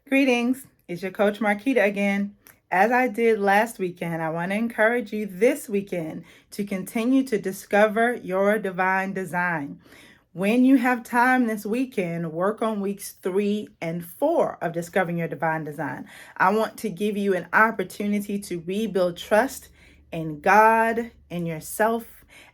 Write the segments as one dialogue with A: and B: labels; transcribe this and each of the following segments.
A: Greetings, it's your coach Marquita again. As I did last weekend, I want to encourage you this weekend to continue to discover your divine design. When you have time this weekend, work on weeks 3 and 4 of Discovering Your Divine Design. I want to give you an opportunity to rebuild trust in God, in yourself,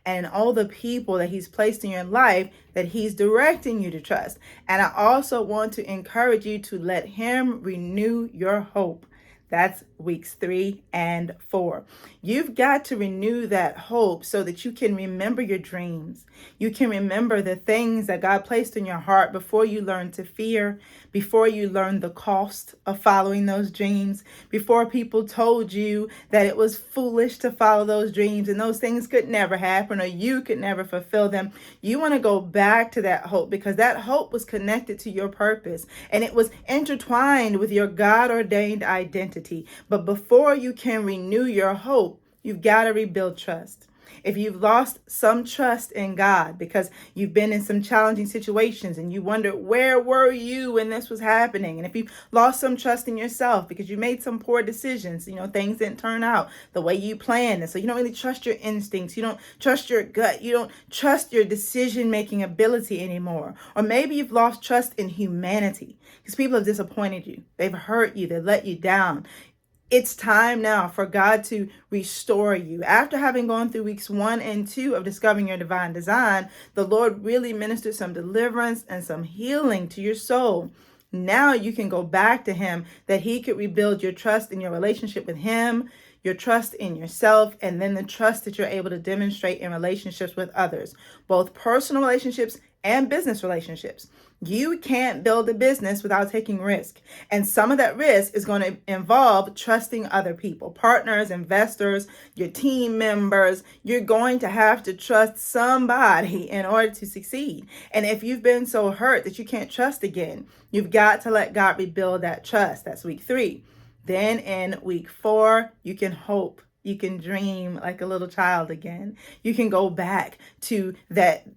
A: and in all the people that He's placed in your life that He's directing you to trust. And I also want to encourage you to let Him renew your hope. That's weeks 3 and 4. You've got to renew that hope so that you can remember your dreams. You can remember the things that God placed in your heart before you learn to fear, before you learn the cost of following those dreams, before people told you that it was foolish to follow those dreams and those things could never happen or you could never fulfill them. You want to go back to that hope because that hope was connected to your purpose and it was intertwined with your God-ordained identity. But before you can renew your hope, you've got to rebuild trust. If you've lost some trust in God because you've been in some challenging situations and you wonder, where were you when this was happening? And if you've lost some trust in yourself because you made some poor decisions, things didn't turn out the way you planned. And so you don't really trust your instincts. You don't trust your gut. You don't trust your decision-making ability anymore. Or maybe you've lost trust in humanity because people have disappointed you. They've hurt you. They've let you down. It's time now for God to restore you. After having gone through weeks 1 and 2 of Discovering Your Divine Design, the Lord really ministered some deliverance and some healing to your soul. Now you can go back to Him that He could rebuild your trust in your relationship with Him, your trust in yourself, and then the trust that you're able to demonstrate in relationships with others, both personal relationships and business relationships. You can't build a business without taking risk. And some of that risk is going to involve trusting other people, partners, investors, your team members. You're going to have to trust somebody in order to succeed. And if you've been so hurt that you can't trust again, you've got to let God rebuild that trust. That's week 3. Then in week 4, you can hope. You can dream like a little child again. You can go back to that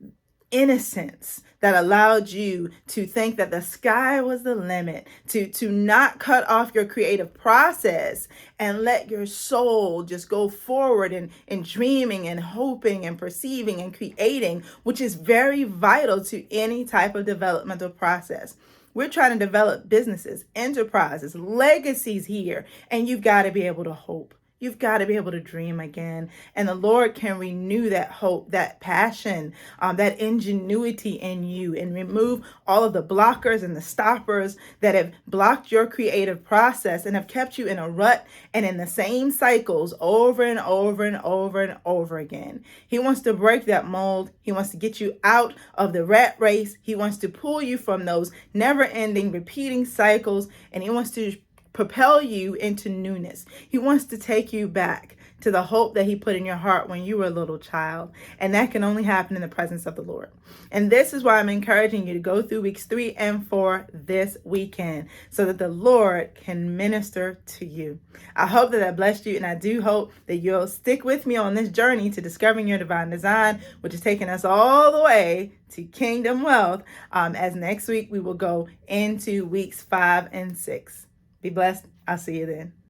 A: innocence that allowed you to think that the sky was the limit, to not cut off your creative process and let your soul just go forward in dreaming and hoping and perceiving and creating, which is very vital to any type of developmental process. We're trying to develop businesses, enterprises, legacies here, and you've got to be able to hope. You've got to be able to dream again. And the Lord can renew that hope, that passion, that ingenuity in you and remove all of the blockers and the stoppers that have blocked your creative process and have kept you in a rut and in the same cycles over and over and over and over again. He wants to break that mold. He wants to get you out of the rat race. He wants to pull you from those never-ending, repeating cycles, and He wants to propel you into newness. He wants to take you back to the hope that He put in your heart when you were a little child. And that can only happen in the presence of the Lord. And this is why I'm encouraging you to go through weeks 3 and 4 this weekend so that the Lord can minister to you. I hope that blessed you, and I do hope that you'll stick with me on this journey to discovering your divine design, which is taking us all the way to kingdom wealth, as next week we will go into weeks 5 and 6. Be blessed. I'll see you then.